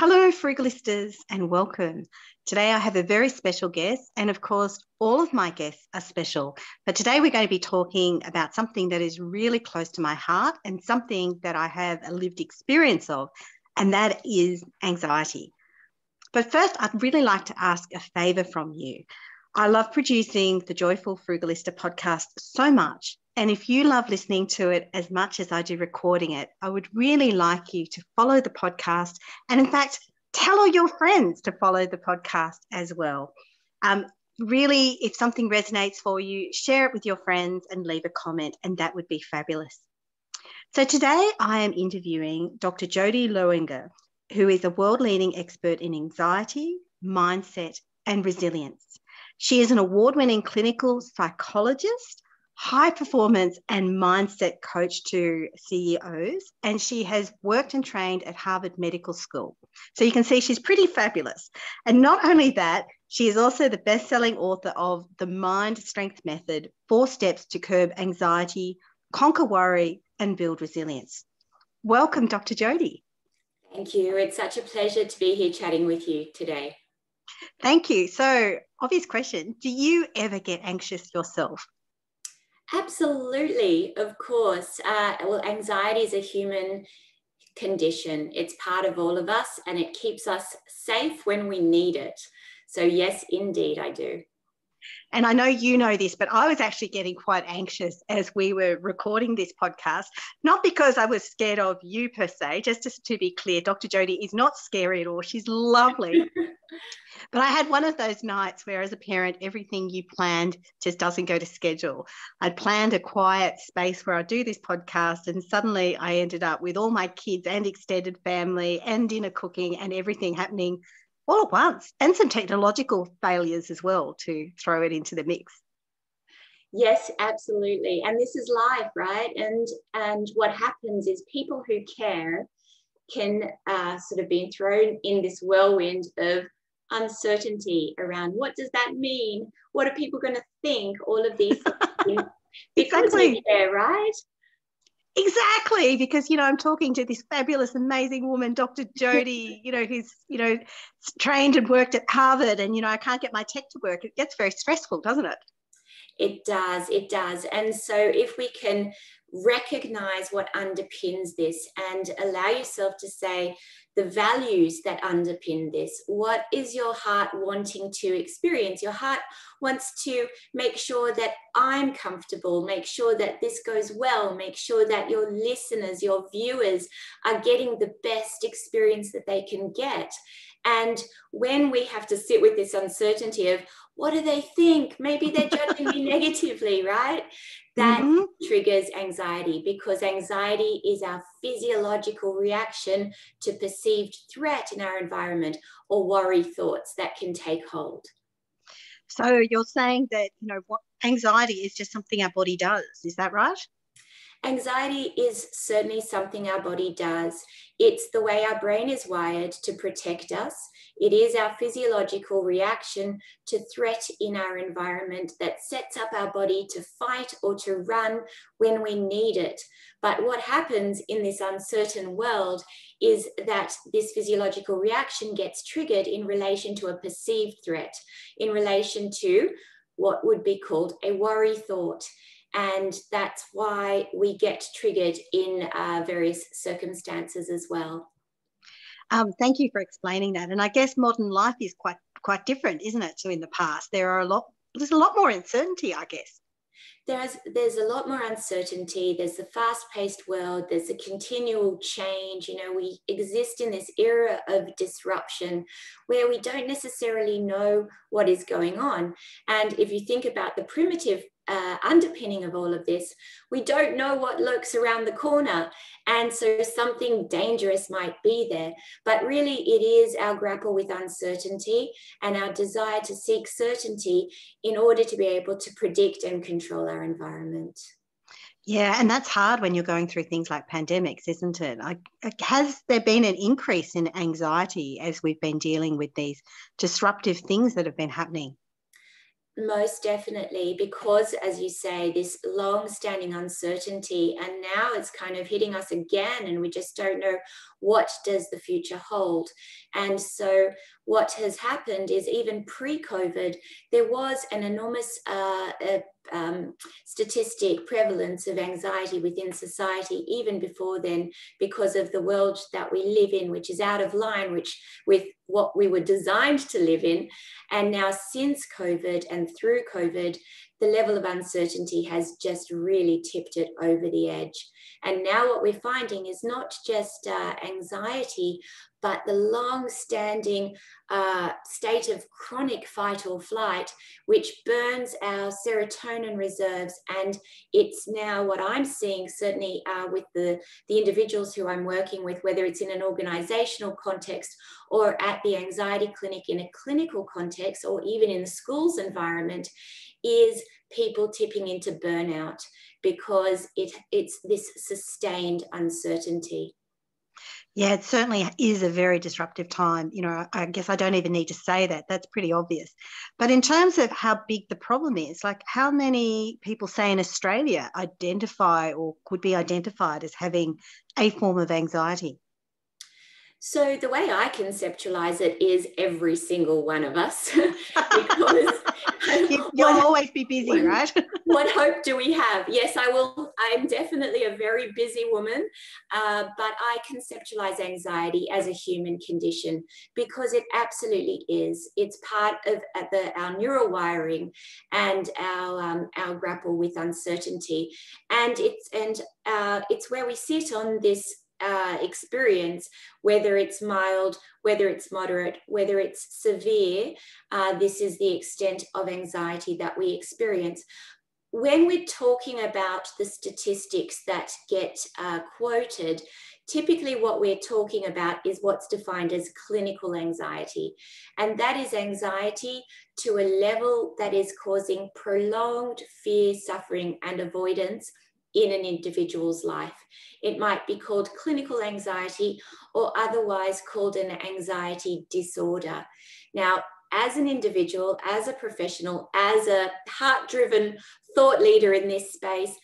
Hello, Frugalistas, and welcome. Today I have a very special guest, and of course, all of my guests are special. But today we're going to be talking about something that is really close to my heart and something that I have a lived experience of, and that is anxiety. But first, I'd really like to ask a favour from you. I love producing the Joyful Frugalista podcast so much. And if you love listening to it as much as I do recording it, I would really like you to follow the podcast. And in fact, tell all your friends to follow the podcast as well. Really, if something resonates for you, share it with your friends and leave a comment, and that would be fabulous. So today I am interviewing Dr. Jodie Lowinger, who is a world-leading expert in anxiety, mindset, and resilience. She is an award-winning clinical psychologist, high performance and mindset coach to CEOs, and she has worked and trained at Harvard Medical School. So you can see she's pretty fabulous. And not only that, she is also the best-selling author of The Mind Strength Method, 4 Steps to Curb Anxiety, Conquer Worry, and Build Resilience. Welcome, Dr. Jodie. Thank you. It's such a pleasure to be here chatting with you today. Thank you. So, obvious question, do you ever get anxious yourself? Absolutely, of course. Well, anxiety is a human condition. It's part of all of us, and it keeps us safe when we need it. So yes, indeed, I do. And I know you know this, but I was actually getting quite anxious as we were recording this podcast, not because I was scared of you per se, just to be clear, Dr. Jodie is not scary at all. She's lovely. But I had one of those nights where, as a parent, everything you planned just doesn't go to schedule. I'd planned a quiet space where I do this podcast, and suddenly I ended up with all my kids and extended family and dinner cooking and everything happening all at once, and some technological failures as well to throw it into the mix. Yes, absolutely. And this is life, right? And what happens is people who care can sort of be thrown in this whirlwind of uncertainty around what does that mean? What are people going to think? All of these things. Exactly. Care, right? Exactly, because, I'm talking to this fabulous, amazing woman, Dr. Jodie, who's, trained and worked at Harvard, and, I can't get my tech to work. It gets very stressful, doesn't it? It does. And so if we can recognize what underpins this and allow yourself to say the values that underpin this, what is your heart wanting to experience? Your heart wants to make sure that I'm comfortable, make sure that this goes well, make sure that your listeners, your viewers are getting the best experience that they can get. And when we have to sit with this uncertainty of what do they think? Maybe they're judging me negatively, right? That triggers anxiety, because anxiety is our physiological reaction to perceived threat in our environment or worry thoughts that can take hold. So you're saying that, what anxiety is just something our body does. Is that right? Anxiety is certainly something our body does. It's the way our brain is wired to protect us. It is our physiological reaction to threat in our environment that sets up our body to fight or to run when we need it. But what happens in this uncertain world is that this physiological reaction gets triggered in relation to a perceived threat, in relation to what would be called a worry thought. And that's why we get triggered in various circumstances as well. Thank you for explaining that. And I guess modern life is quite different, isn't it, to in the past? There's a lot more uncertainty, I guess. There's a lot more uncertainty. There's the fast-paced world. There's a continual change. We exist in this era of disruption where we don't necessarily know what is going on. And if you think about the primitive underpinning of all of this, we don't know what lurks around the corner, and so something dangerous might be there. But really it is our grapple with uncertainty and our desire to seek certainty in order to be able to predict and control our environment. Yeah, and that's hard when you're going through things like pandemics, isn't it? Has there been an increase in anxiety as we've been dealing with these disruptive things that have been happening? Most definitely, because as you say, this long-standing uncertainty, and now it's kind of hitting us again, and we just don't know what does the future hold. And so what has happened is, even pre-COVID, there was an enormous statistic prevalence of anxiety within society, even before then, because of the world that we live in, which is out of line with what we were designed to live in. And now, since COVID and through COVID, the level of uncertainty has just really tipped it over the edge. And now what we're finding is not just anxiety, but the long-standing state of chronic fight or flight, which burns our serotonin reserves. And it's now what I'm seeing, certainly with the individuals who I'm working with, whether it's in an organizational context or at the anxiety clinic in a clinical context, or even in the schools environment, is people tipping into burnout because it's this sustained uncertainty. Yeah, it certainly is a very disruptive time. You know, I guess I don't even need to say that. That's pretty obvious. But in terms of how big the problem is, like how many people, say in Australia, identify or could be identified as having a form of anxiety? So the way I conceptualize it is every single one of us, because You'll always be busy, right? What hope do we have? Yes, I will. I'm definitely a very busy woman, but I conceptualize anxiety as a human condition because it absolutely is. It's part of our neural wiring and our grapple with uncertainty, and it's where we sit on this experience, whether it's mild, whether it's moderate, whether it's severe. This is the extent of anxiety that we experience. When we're talking about the statistics that get quoted, typically what we're talking about is what's defined as clinical anxiety. And that is anxiety to a level that is causing prolonged fear, suffering, and avoidance in an individual's life. It might be called clinical anxiety or otherwise called an anxiety disorder. Now, as an individual, as a professional, as a heart-driven thought leader in this space,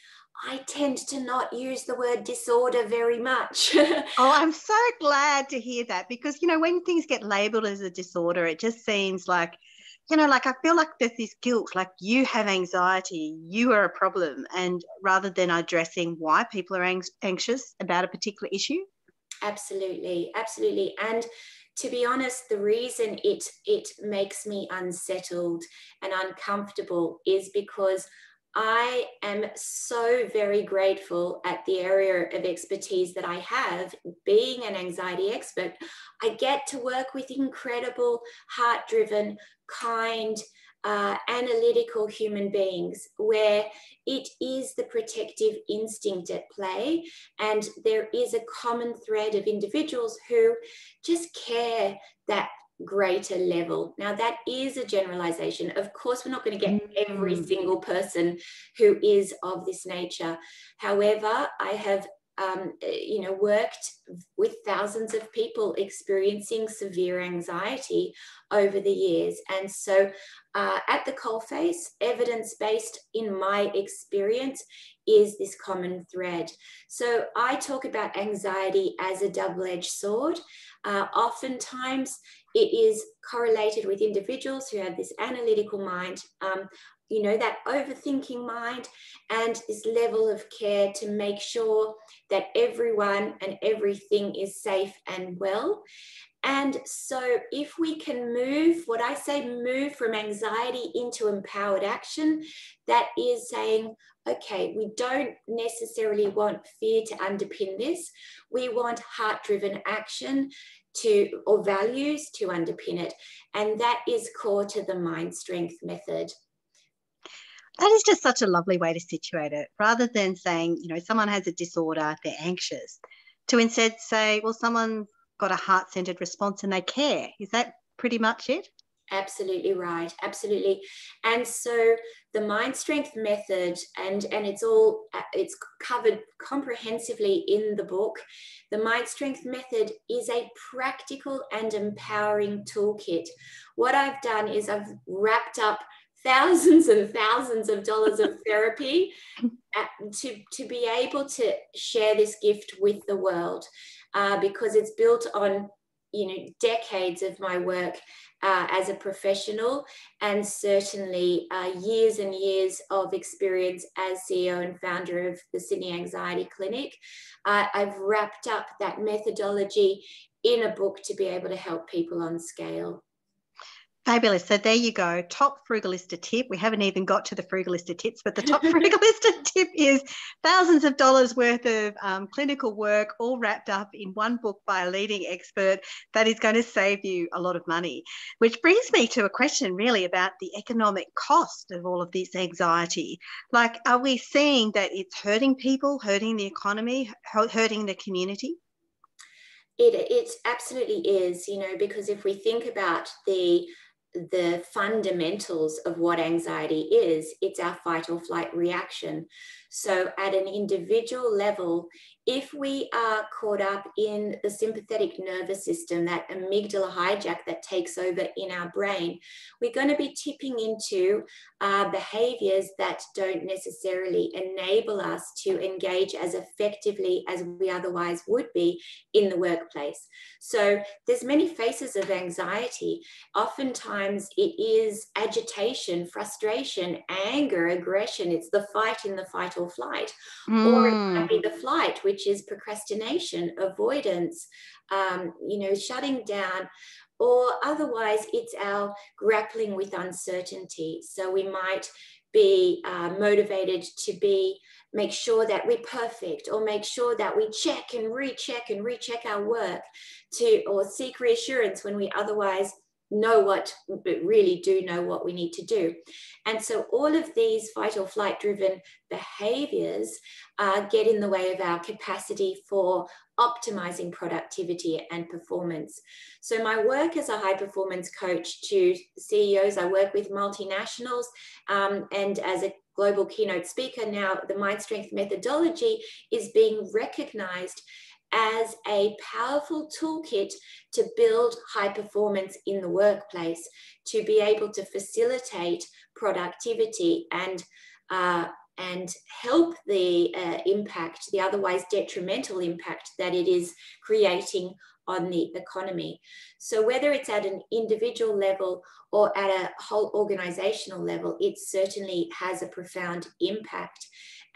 I tend to not use the word disorder very much. Oh, I'm so glad to hear that, because, you know, when things get labeled as a disorder, it just seems like, you know, like I feel like there's this guilt, like you have anxiety, you are a problem, and rather than addressing why people are anxious about a particular issue. Absolutely, absolutely. And to be honest, the reason it makes me unsettled and uncomfortable is because I am so very grateful at the area of expertise that I have, being an anxiety expert. I get to work with incredible, heart-driven, kind, analytical human beings, where it is the protective instinct at play, and there is a common thread of individuals who just care that greater level. Now, that is a generalization. Of course, we're not going to get every single person who is of this nature. However, I have worked with thousands of people experiencing severe anxiety over the years. And so at the coalface, evidence-based, in my experience, is this common thread. So I talk about anxiety as a double-edged sword. Oftentimes, it is correlated with individuals who have this analytical mind, that overthinking mind, and this level of care to make sure that everyone and everything is safe and well. And so if we can move from anxiety into empowered action, that is saying, okay, we don't necessarily want fear to underpin this. We want heart-driven action or values to underpin it. And that is core to the mind strength method. That is just such a lovely way to situate it, rather than saying, you know, someone has a disorder, they're anxious, to instead say, well, someone's got a heart-centered response and they care. Is that pretty much it? Absolutely right. Absolutely. And so the mind strength method, and it's covered comprehensively in the book. The mind strength method is a practical and empowering toolkit. What I've done is I've wrapped up thousands and thousands of dollars of therapy to be able to share this gift with the world, because it's built on, you know, decades of my work as a professional, and certainly years and years of experience as CEO and founder of the Sydney Anxiety Clinic. I've wrapped up that methodology in a book to be able to help people on scale. Fabulous. So there you go. Top Frugalista tip. We haven't even got to the Frugalista tips, but the top Frugalista tip is thousands of dollars worth of clinical work all wrapped up in one book by a leading expert that is going to save you a lot of money. Which brings me to a question really about the economic cost of all of this anxiety. Like, are we seeing that it's hurting people, hurting the economy, hurting the community? It absolutely is, you know, because if we think about the fundamentals of what anxiety is, it's our fight or flight reaction. So at an individual level, if we are caught up in the sympathetic nervous system, that amygdala hijack that takes over in our brain, we're going to be tipping into behaviors that don't necessarily enable us to engage as effectively as we otherwise would be in the workplace. So there's many faces of anxiety. Oftentimes it is agitation, frustration, anger, aggression. It's the fight in the fight or flight. Or it might be the flight, which is procrastination, avoidance, you know, shutting down, or otherwise it's our grappling with uncertainty. So we might be motivated to make sure that we're perfect, or make sure that we check and recheck our work, or seek reassurance when we otherwise really do know what we need to do. And so all of these fight or flight driven behaviors get in the way of our capacity for optimizing productivity and performance. So my work as a high performance coach to CEOs, I work with multinationals, and as a global keynote speaker now, the Mind Strength methodology is being recognized as a powerful toolkit to build high performance in the workplace, to be able to facilitate productivity and help the impact, the otherwise detrimental impact that it is creating on the economy. So whether it's at an individual level or at a whole organizational level, it certainly has a profound impact.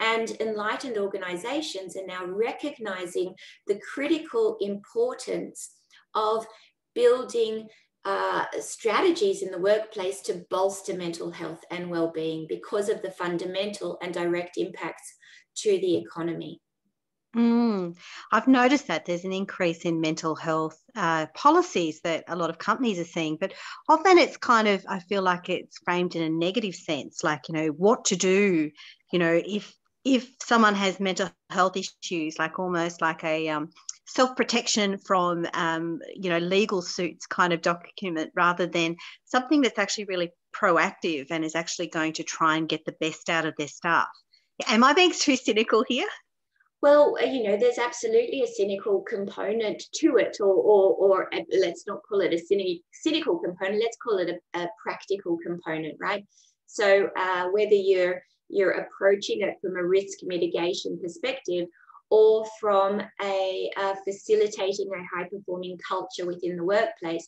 And enlightened organizations are now recognizing the critical importance of building strategies in the workplace to bolster mental health and well-being because of the fundamental and direct impacts to the economy. I've noticed that there's an increase in mental health policies that a lot of companies are seeing, but often it's kind of, I feel like it's framed in a negative sense, like, you know, what to do, you know, if someone has mental health issues, like almost like a self-protection from, you know, legal suits kind of document, rather than something that's actually really proactive and is actually going to try and get the best out of their staff. Am I being too cynical here? Well, you know, there's absolutely a cynical component to it, or let's not call it a cynical component, let's call it a practical component, right? So whether you're approaching it from a risk mitigation perspective or from facilitating a high-performing culture within the workplace,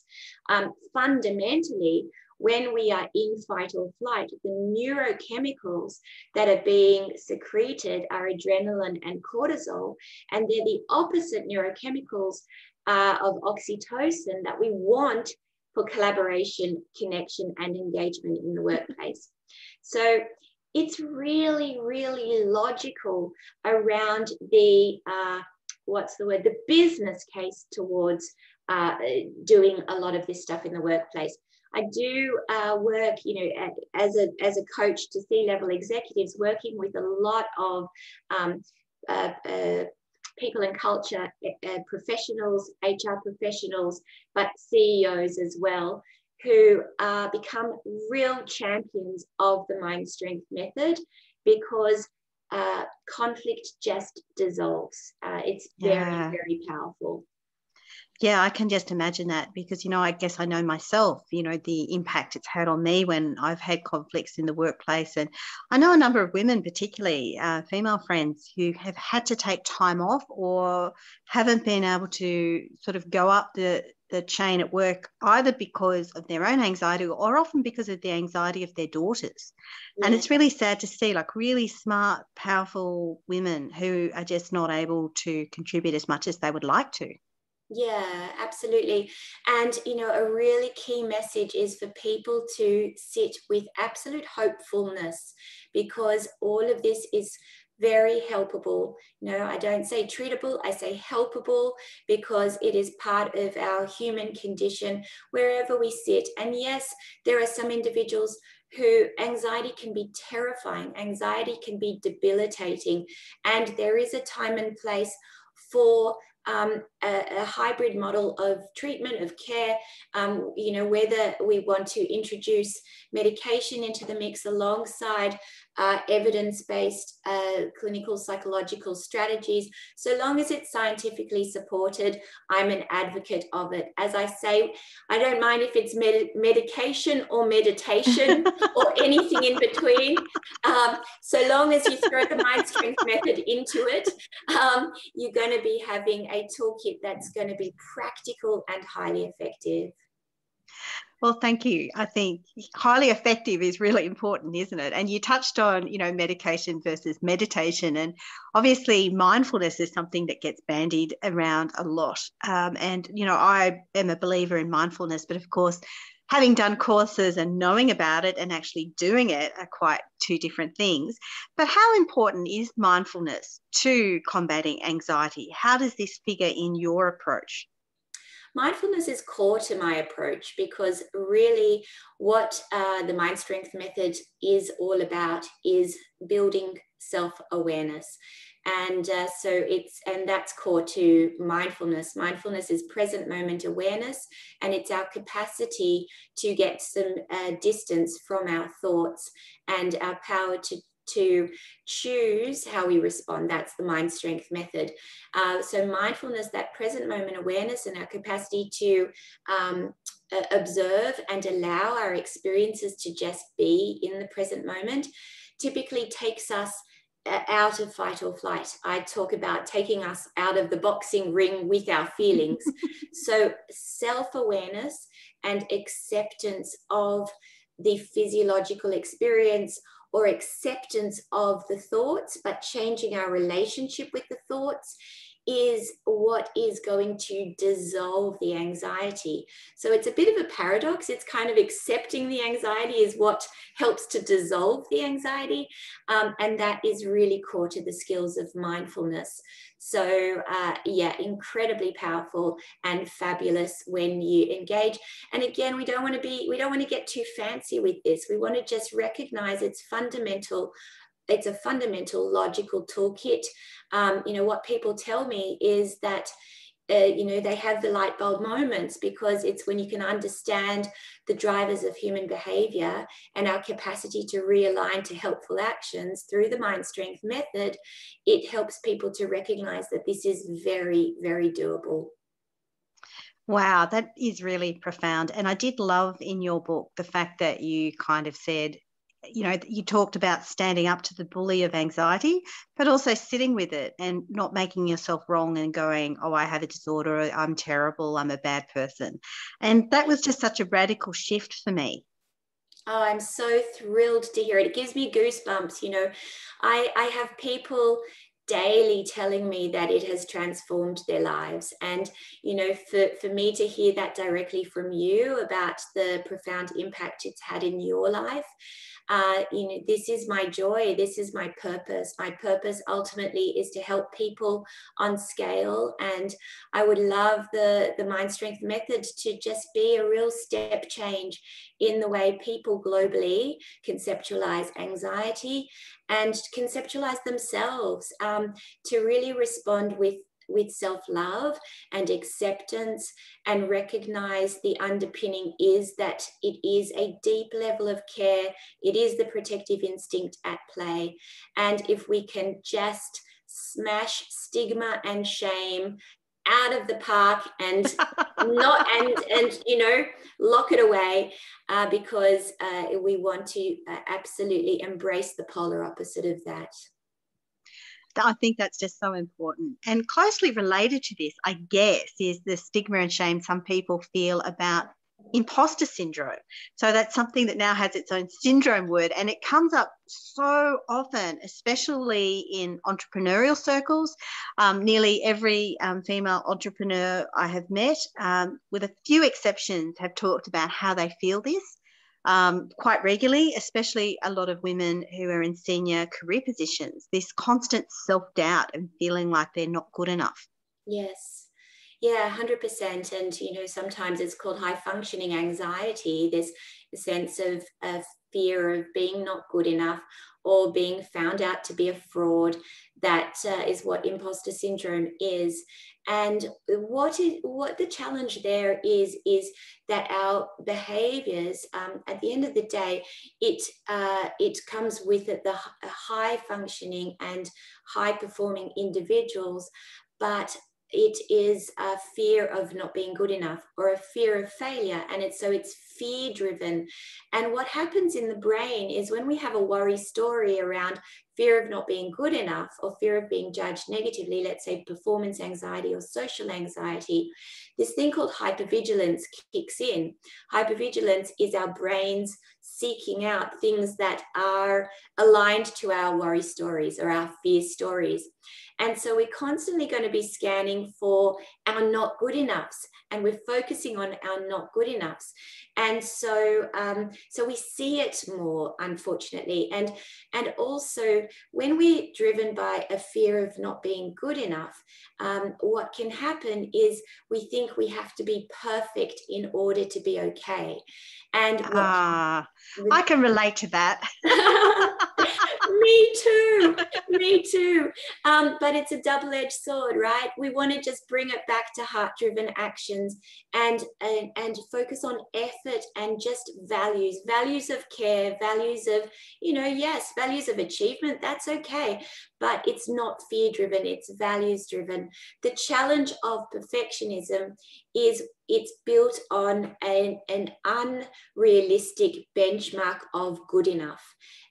fundamentally, when we are in fight or flight, the neurochemicals that are being secreted are adrenaline and cortisol, and they're the opposite neurochemicals of oxytocin that we want for collaboration, connection, and engagement in the workplace. So it's really, really logical around the, the business case towards doing a lot of this stuff in the workplace. I do work, you know, as a coach to C-level executives, working with a lot of people and culture professionals, HR professionals, but CEOs as well, who become real champions of the Mind Strength method, because conflict just dissolves. It's very, very powerful. Yeah, I can just imagine that because, I guess I know myself, the impact it's had on me when I've had conflicts in the workplace. And I know a number of women, particularly female friends, who have had to take time off or haven't been able to sort of go up the chain at work, either because of their own anxiety or often because of the anxiety of their daughters. And Yeah. it's really sad to see like really smart, powerful women who are just not able to contribute as much as they would like to. Yeah, absolutely. And, a really key message is for people to sit with absolute hopefulness, because all of this is very helpable. I don't say treatable, I say helpable, because it is part of our human condition wherever we sit. And yes, there are some individuals who anxiety can be terrifying, anxiety can be debilitating, and there is a time and place for a hybrid model of treatment, of care, whether we want to introduce medication into the mix alongside evidence-based clinical psychological strategies. So long as it's scientifically supported, I'm an advocate of it. As I say, I don't mind if it's medication or meditation or anything in between. So long as you throw the mind strength method into it, you're going to be having a toolkit that's going to be practical and highly effective. Well, thank you. I think highly effective is really important, isn't it? And you touched on, medication versus meditation. And obviously, mindfulness is something that gets bandied around a lot. I am a believer in mindfulness, but of course, having done courses and knowing about it and actually doing it are quite two different things. But how important is mindfulness to combating anxiety? How does this figure in your approach? Mindfulness is core to my approach, because really what the mind strength method is all about is building self-awareness. And that's core to mindfulness. Mindfulness is present moment awareness, and it's our capacity to get some distance from our thoughts and our power to choose how we respond. That's the mind strength method. So mindfulness, that present moment awareness, and our capacity to observe and allow our experiences to just be in the present moment, typically takes us out of fight or flight. I talk about taking us out of the boxing ring with our feelings. So self-awareness and acceptance of the physiological experience, or acceptance of the thoughts, but changing our relationship with the thoughts, is what is going to dissolve the anxiety. So it's a bit of a paradox. It's kind of accepting the anxiety is what helps to dissolve the anxiety. And that is really core to the skills of mindfulness. So incredibly powerful and fabulous when you engage. And again, we don't want to get too fancy with this. We want to just recognize it's fundamental. It's a fundamental logical toolkit. What people tell me is that they have the light bulb moments, because it's when you can understand the drivers of human behavior and our capacity to realign to helpful actions through the mind strength method. It helps people to recognize that this is very, very doable. Wow, that is really profound. And I did love in your book the fact that you kind of said, you talked about standing up to the bully of anxiety, but also sitting with it and not making yourself wrong and going, oh, I have a disorder, I'm terrible, I'm a bad person. And that was just such a radical shift for me. Oh, I'm so thrilled to hear it. It gives me goosebumps. I have people daily telling me that it has transformed their lives. And, for me to hear that directly from you about the profound impact it's had in your life, this is my joy. This is my purpose. My purpose ultimately is to help people on scale. And I would love the mind strength method to just be a real step change in the way people globally conceptualize anxiety and conceptualize themselves, to really respond with self-love and acceptance, and recognize the underpinning is that it is a deep level of care. It is the protective instinct at play. And if we can just smash stigma and shame out of the park and not and you know, lock it away, because we want to absolutely embrace the polar opposite of that. I think that's just so important. And closely related to this, I guess, is the stigma and shame some people feel about imposter syndrome. So that's something that now has its own syndrome word, and it comes up so often, especially in entrepreneurial circles. Nearly every female entrepreneur I have met, with a few exceptions, have talked about how they feel this quite regularly, especially a lot of women who are in senior career positions, this constant self-doubt and feeling like they're not good enough. Yes. Yeah, 100%. And, you know, sometimes it's called high functioning anxiety. There's a sense of fear of being not good enough or being found out to be a fraud. That is what imposter syndrome is. And what the challenge there is that our behaviors, at the end of the day, it comes with it, the high functioning and high performing individuals, but it is a fear of not being good enough or a fear of failure. And it's fear driven. And what happens in the brain is when we have a worry story around fear of not being good enough or fear of being judged negatively, let's say performance anxiety or social anxiety, this thing called hypervigilance kicks in. Hypervigilance is our brains seeking out things that are aligned to our worry stories or our fear stories. And so we're constantly going to be scanning for our not good enoughs, and we're focusing on our not good enoughs. And so we see it more, unfortunately. And also when we're driven by a fear of not being good enough, what can happen is we think we have to be perfect in order to be okay. And I can relate to that. Me too. But it's a double-edged sword, right? We want to just bring it back to heart-driven actions and focus on effort and just values of care, values of, you know, yes, values of achievement, that's okay. But it's not fear-driven, it's values-driven. The challenge of perfectionism is it's built on an unrealistic benchmark of good enough.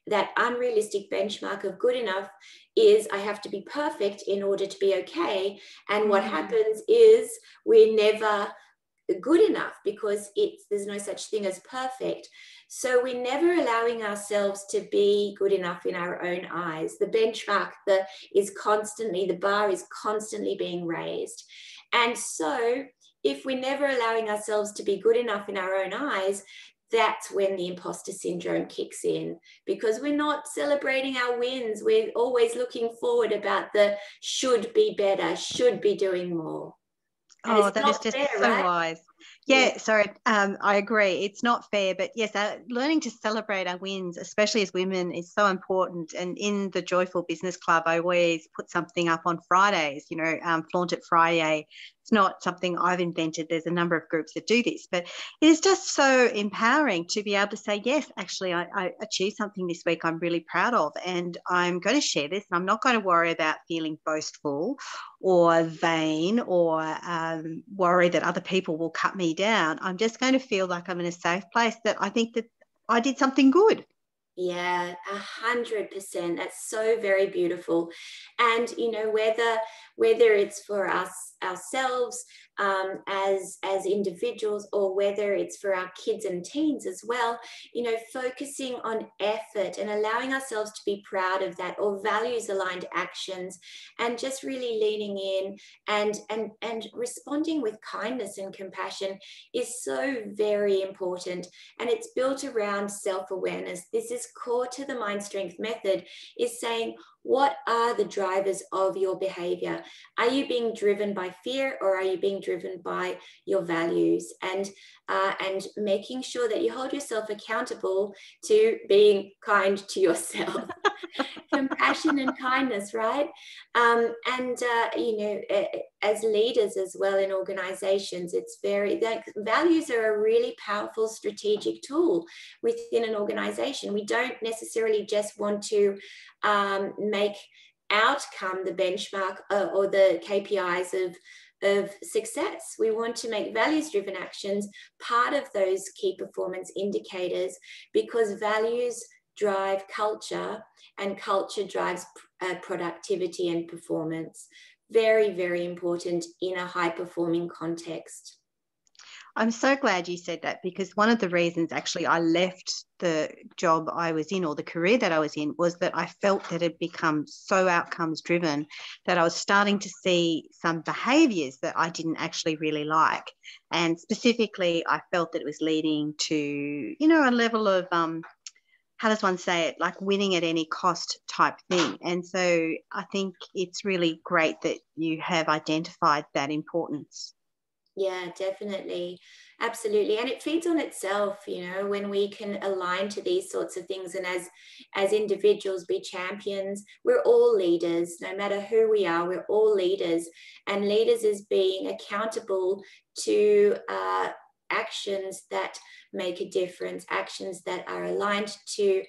That unrealistic benchmark of good enough is I have to be perfect in order to be okay. And what happens is we're never good enough because there's no such thing as perfect. So we're never allowing ourselves to be good enough in our own eyes. The benchmark the bar is constantly being raised. And so if we're never allowing ourselves to be good enough in our own eyes, that's when the imposter syndrome kicks in, because we're not celebrating our wins. We're always looking forward about the should be better, should be doing more. And that is just fair, so right? Wise. Yeah, sorry, I agree. It's not fair, but yes, learning to celebrate our wins, especially as women, is so important. And in the Joyful Business Club, I always put something up on Fridays, you know, Flaunt It Friday. It's not something I've invented. There's a number of groups that do this, but it is just so empowering to be able to say, yes, actually, I achieved something this week I'm really proud of, and I'm going to share this. And I'm not going to worry about feeling boastful or vain or worry that other people will cut me down. I'm just going to feel like I'm in a safe place, that I think that I did something good. Yeah, 100%. That's so very beautiful. And, you know, whether it's for ourselves as individuals, or whether it's for our kids and teens as well, you know, focusing on effort and allowing ourselves to be proud of that, or values aligned actions, and just really leaning in and responding with kindness and compassion is so very important. And it's built around self-awareness. This is core to the Mind Strength method, is saying, what are the drivers of your behavior? Are you being driven by fear, or are you being driven by your values? And making sure that you hold yourself accountable to being kind to yourself. Compassion and kindness, right? You know, as leaders as well in organizations, it's values are a really powerful strategic tool within an organization. We don't necessarily just want to make outcome the benchmark or the KPIs of success. We want to make values-driven actions part of those key performance indicators, because values drive culture and culture drives productivity and performance. Very, very important in a high-performing context. I'm so glad you said that, because one of the reasons actually I left the job I was in, or the career that I was in, was that I felt that it had become so outcomes driven that I was starting to see some behaviours that I didn't actually really like. And specifically, I felt that it was leading to, you know, a level of, how does one say it, like winning at any cost type thing. And so I think it's really great that you have identified that importance. Yeah, definitely. Absolutely. And it feeds on itself, you know, when we can align to these sorts of things, and as individuals be champions. We're all leaders, no matter who we are, we're all leaders. And leaders is being accountable to actions that make a difference, actions that are aligned to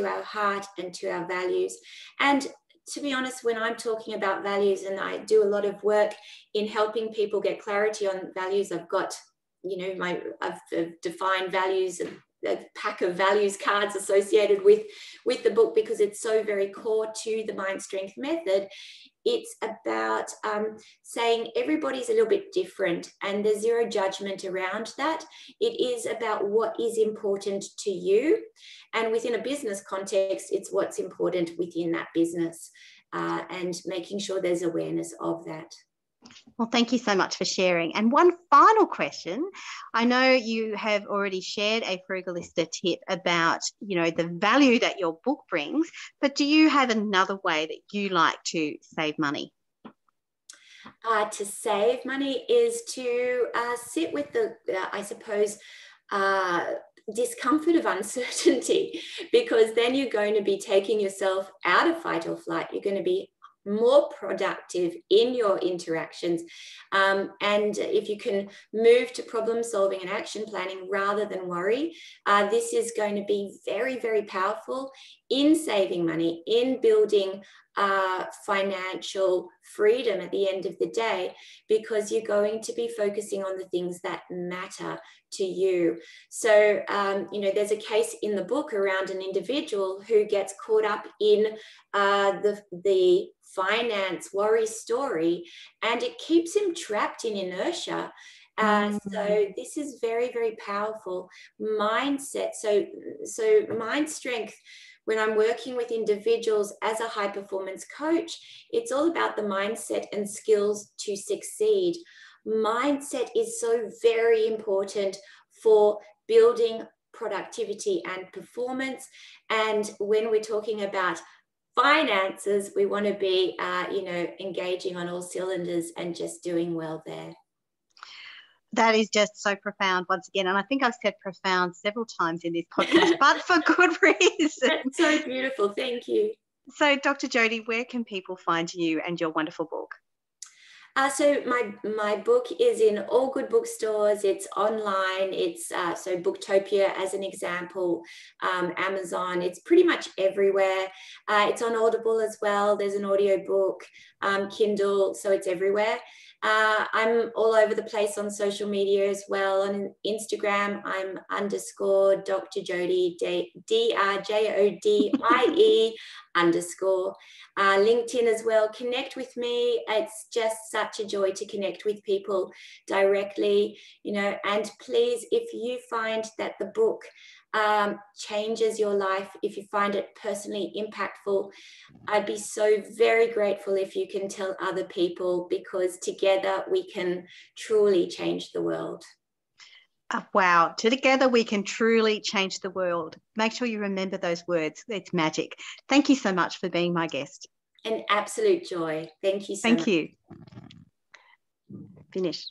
our heart and to our values. And to be honest, when I'm talking about values, and I do a lot of work in helping people get clarity on values, I've got, you know, I've defined values, a pack of values cards associated with the book, because it's so very core to the Mind Strength method. It's about saying everybody's a little bit different, and there's zero judgment around that. It is about what is important to you. And within a business context, it's what's important within that business, and making sure there's awareness of that. Well, thank you so much for sharing. And one final question. I know you have already shared a Frugalista tip about, you know, the value that your book brings, but do you have another way that you like to save money? To save money is to sit with the, I suppose, discomfort of uncertainty, because then you're going to be taking yourself out of fight or flight. You're going to be more productive in your interactions. And if you can move to problem solving and action planning rather than worry, this is going to be very, very powerful in saving money, in building financial freedom at the end of the day, because you're going to be focusing on the things that matter to you. So, you know, there's a case in the book around an individual who gets caught up in the finance worry story, and it keeps him trapped in inertia. So this is very, very powerful mindset. So mind strength, when I'm working with individuals as a high performance coach, it's all about the mindset and skills to succeed. Mindset is so very important for building productivity and performance. And when we're talking about finances, we want to be, you know, engaging on all cylinders and just doing well there. That is just so profound once again. And I think I've said profound several times in this podcast, but for good reason. That's so beautiful. Thank you. So, Dr. Jodie, where can people find you and your wonderful book? So my book is in all good bookstores. It's online. It's so Booktopia as an example, Amazon. It's pretty much everywhere. It's on Audible as well. There's an audio book, Kindle, so it's everywhere. I'm all over the place on social media as well. On Instagram, I'm _ Dr Jodie, DRJODIE _ LinkedIn as well. Connect with me. It's just such a joy to connect with people directly, you know. And please, if you find that the book changes your life, if you find it personally impactful, I'd be so very grateful if you can tell other people, because together we can truly change the world. Wow. Together we can truly change the world. Make sure you remember those words. It's magic. Thank you so much for being my guest. An absolute joy. Thank you so much. Thank you. Finish.